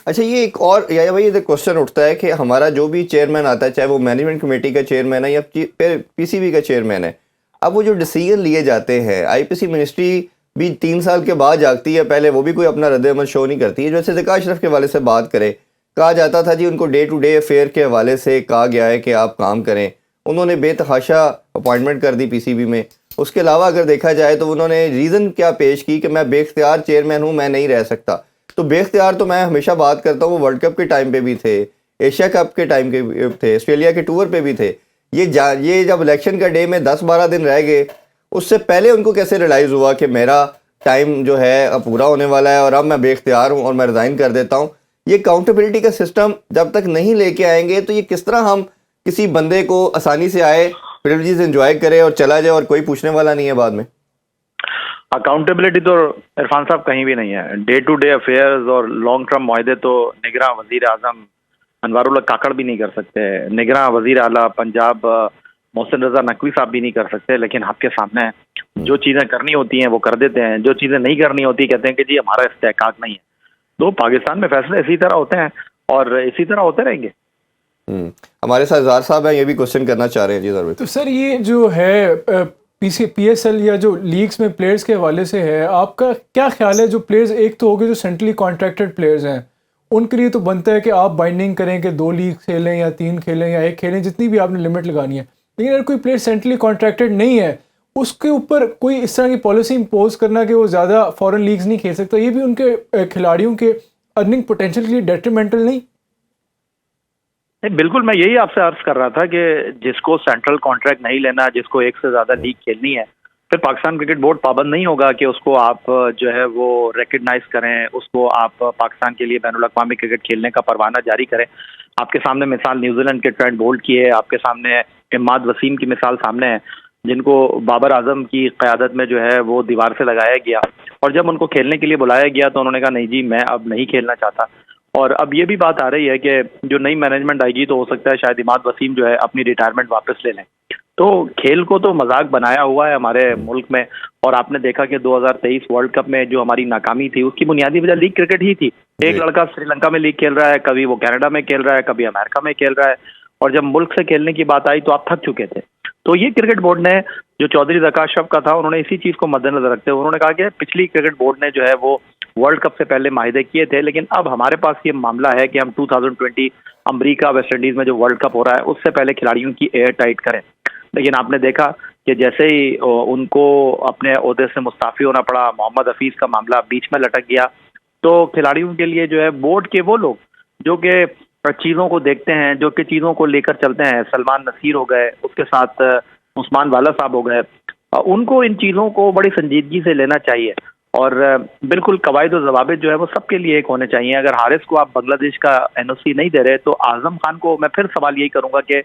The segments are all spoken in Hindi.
अच्छा, ये एक और या भाई ये क्वेश्चन उठता है कि हमारा जो भी चेयरमैन आता है, चाहे वो मैनेजमेंट कमेटी का चेयरमैन है या पीसीबी का चेयरमैन है, अब वो जो डिसीजन लिए जाते हैं, आईपीसी मिनिस्ट्री भी 3 साल के बाद जागती है, पहले वो भी कोई अपना रद्द-ए-अमल शो नहीं करती है। जैसे ज़का अशरफ के हवाले से बात करें, कहा जाता था जी उनको डे टू डे अफेयर के हवाले से कहा गया है कि आप काम करें, उन्होंने बेतहाशा अपॉइंटमेंट कर दी पीसीबी में। उसके अलावा अगर देखा जाए तो उन्होंने रीज़न क्या पेश की कि मैं बेख्तियार चेयरमैन हूँ, मैं नहीं रह सकता। तो बेख्तियार तो मैं हमेशा बात करता हूँ, वो वर्ल्ड कप के टाइम पे भी थे, एशिया कप के टाइम के भी थे, ऑस्ट्रेलिया के टूर पे भी थे। ये जब इलेक्शन का डे में 10-12 दिन रह गए, उससे पहले उनको कैसे रियलाइज़ हुआ कि मेरा टाइम जो है अब पूरा होने वाला है और अब मैं बेख्तियार हूँ और मैं रिज़ाइन कर देता हूँ। ये अकाउंटेबिलिटी का सिस्टम जब तक नहीं लेके आएंगे तो ये किस तरह हम किसी बंदे को आसानी से आए, प्रिविलेजेस एंजॉय करे और चला जाए और कोई पूछने वाला नहीं है बाद में। अकाउंटेबिलिटी तो इरफान साहब कहीं भी नहीं है। डे टू डे अफेयर्स और लॉन्ग टर्म मुआहदे तो निगरान वजीर आजम अनवारुल्लाह काकड़ भी नहीं कर सकते, निगरान वजीर आला पंजाब मोहसिन रजा नकवी साहब भी नहीं कर सकते। लेकिन आपके सामने जो चीज़ें करनी होती हैं वो कर देते हैं, जो चीज़ें नहीं करनी होती कहते हैं कि जी हमारा इस्तेहकाक नहीं है। तो पाकिस्तान में फैसले इसी तरह होते हैं और इसी तरह होते रहेंगे। हमारे साथ जार साहब हैं, ये भी क्वेश्चन करना चाह रहे हैं जी। जरूर। तो सर ये जो है पीएसएल या जो लीग्स में प्लेयर्स के हवाले से है, आपका क्या ख्याल है? जो प्लेयर्स एक तो हो गए जो सेंट्रली कॉन्ट्रैक्टेड प्लेयर्स हैं, उनके लिए तो बनता है कि आप बाइंडिंग करें कि 2 लीग खेलें या 3 खेलें या 1 खेलें, जितनी भी आपने लिमिट लगानी है। लेकिन अगर कोई प्लेयर सेंट्रली कॉन्ट्रैक्टेड नहीं है, उसके ऊपर कोई इस तरह की पॉलिसी इम्पोज करना कि वो ज़्यादा फॉरेन लीग्स नहीं खेल सकता, ये भी उनके खिलाड़ियों के अर्निंग पोटेंशियल के लिए डेट्रीमेंटल नहीं? बिल्कुल, मैं यही आपसे अर्ज कर रहा था कि जिसको सेंट्रल कॉन्ट्रैक्ट नहीं लेना, जिसको एक से ज्यादा लीग खेलनी है, फिर पाकिस्तान क्रिकेट बोर्ड पाबंद नहीं होगा कि उसको आप जो है वो रिकग्नाइज करें, उसको आप पाकिस्तान के लिए बैनुल अक़वामी क्रिकेट खेलने का परवाना जारी करें। आपके सामने मिसाल न्यूजीलैंड के ट्रेंट बोल्ट की है, आपके सामने इमाद वसीम की मिसाल सामने है, जिनको बाबर आजम की क़यादत में जो है वो दीवार से लगाया गया और जब उनको खेलने के लिए बुलाया गया तो उन्होंने कहा नहीं जी मैं अब नहीं खेलना चाहता। और अब ये भी बात आ रही है कि जो नई मैनेजमेंट आएगी तो हो सकता है शायद इमाद वसीम जो है अपनी रिटायरमेंट वापस ले लें। तो खेल को तो मजाक बनाया हुआ है हमारे मुल्क में। और आपने देखा कि 2023 वर्ल्ड कप में जो हमारी नाकामी थी उसकी बुनियादी वजह लीग क्रिकेट ही थी। एक लड़का श्रीलंका में लीग खेल रहा है, कभी वो कनाडा में खेल रहा है, कभी अमेरिका में खेल रहा है, और जब मुल्क से खेलने की बात आई तो आप थक चुके थे। तो ये क्रिकेट बोर्ड ने जो चौधरी ज़का अशरफ का था, उन्होंने इसी चीज़ को मद्देनजर रखते हुए उन्होंने कहा कि पिछली क्रिकेट बोर्ड ने जो है वो वर्ल्ड कप से पहले माहिदे किए थे, लेकिन अब हमारे पास ये मामला है कि हम 2020 अमेरिका वेस्ट इंडीज में जो वर्ल्ड कप हो रहा है उससे पहले खिलाड़ियों की एयर टाइट करें। लेकिन आपने देखा कि जैसे ही उनको अपने ओहदे से मुस्ताफी होना पड़ा, मोहम्मद हफीज का मामला बीच में लटक गया, तो खिलाड़ियों के लिए जो है बोर्ड के वो लोग जो कि चीज़ों को देखते हैं, जो कि चीज़ों को लेकर चलते हैं, सलमान नसीर हो गए, उसके साथ उस्मान वाला साहब हो गए, उनको इन चीज़ों को बड़ी संजीदगी से लेना चाहिए। और बिल्कुल कवायद और जवाबित जो है वो सबके लिए एक होने चाहिए। अगर हारिस को आप बांग्लादेश का एनओसी नहीं दे रहे तो आजम खान को मैं फिर सवाल यही करूंगा कि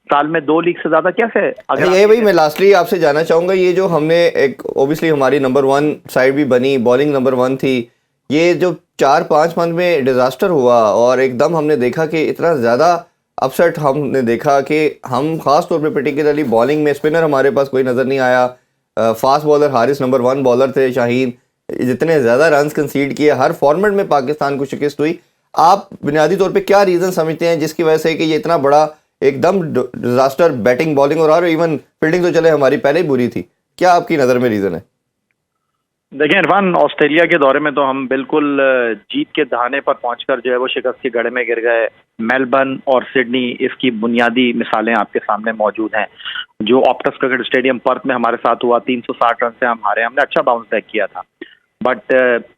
साल में 2 लीग से ज्यादा कैसे? अगर ये भाई मैं लास्टली आपसे जानना चाहूंगा, ये जो हमने एक ओबियसली हमारी नंबर 1 साइड भी बनी, बॉलिंग नंबर 1 थी, ये जो 4-5 मंथ में डिजास्टर हुआ और एकदम हमने देखा कि इतना ज़्यादा अपसेट हमने देखा कि हम खास तौर पे पर्टिकुलरली बॉलिंग में स्पिनर हमारे पास कोई नज़र नहीं आया। Fast bowler Haris number 1 bowler थे, शाहीन जितने ज़्यादा रन्स कंसीड किए, हर फॉर्मेट में पाकिस्तान को शिकस्त हुई। आप बुनियादी तौर पे क्या रीज़न समझते हैं जिसकी वजह से कि ये इतना बड़ा एकदम डिजास्टर बैटिंग बॉलिंग और इवन फील्डिंग तो चले हमारी पहले ही बुरी थी, क्या आपकी नज़र में रीज़न है? देखिए इरफान, ऑस्ट्रेलिया के दौरे में तो हम बिल्कुल जीत के दहाने पर पहुंचकर जो है वो शिकस्त के गड़े में गिर गए। मेलबर्न और सिडनी इसकी बुनियादी मिसालें आपके सामने मौजूद हैं। जो ऑप्टस क्रिकेट स्टेडियम पर्थ में हमारे साथ हुआ, 360 रन से हम हारे, हमने अच्छा बाउंस बैक किया था, बट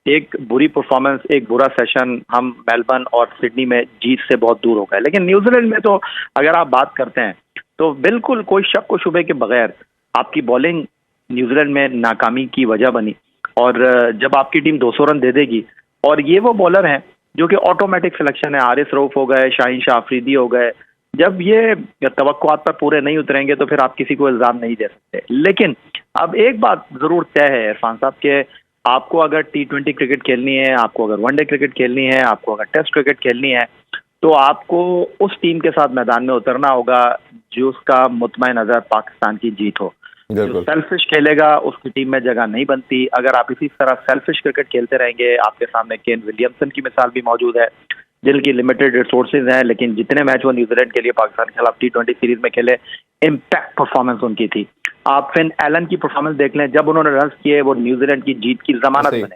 एक बुरी परफॉर्मेंस, एक बुरा सेशन, हम मेलबर्न और सिडनी में जीत से बहुत दूर हो गए। लेकिन न्यूजीलैंड में तो अगर आप बात करते हैं तो बिल्कुल कोई शक व शुबे के बगैर आपकी बॉलिंग न्यूजीलैंड में नाकामी की वजह बनी। और जब आपकी टीम 200 रन दे देगी, और ये वो बॉलर हैं जो कि ऑटोमेटिक सिलेक्शन है, आरिस रऊफ हो गए, शाहीन शाह अफरीदी हो गए, जब ये तवक्कुआत पर पूरे नहीं उतरेंगे तो फिर आप किसी को इल्ज़ाम नहीं दे सकते। लेकिन अब एक बात ज़रूर तय है इरफान साहब के, आपको अगर T20 क्रिकेट खेलनी है, आपको अगर वनडे क्रिकेट खेलनी है, आपको अगर टेस्ट क्रिकेट खेलनी है, तो आपको उस टीम के साथ मैदान में उतरना होगा जो उसका मुतमईन नज़र पाकिस्तान की जीत हो। जो सेल्फिश खेलेगा उसकी टीम में जगह नहीं बनती। अगर आप इसी तरह सेल्फिश क्रिकेट खेलते रहेंगे, आपके सामने केन विलियमसन की मिसाल भी मौजूद है, जिनकी लिमिटेड रिसोर्सेज हैं, लेकिन जितने मैच वो न्यूजीलैंड के लिए पाकिस्तान के खिलाफ T20 सीरीज में खेले, इम्पैक्ट परफॉर्मेंस उनकी थी। आप फिन एलन की परफॉर्मेंस देख लें, जब उन्होंने रन किए वो न्यूजीलैंड की जीत की जमानत सही। बने।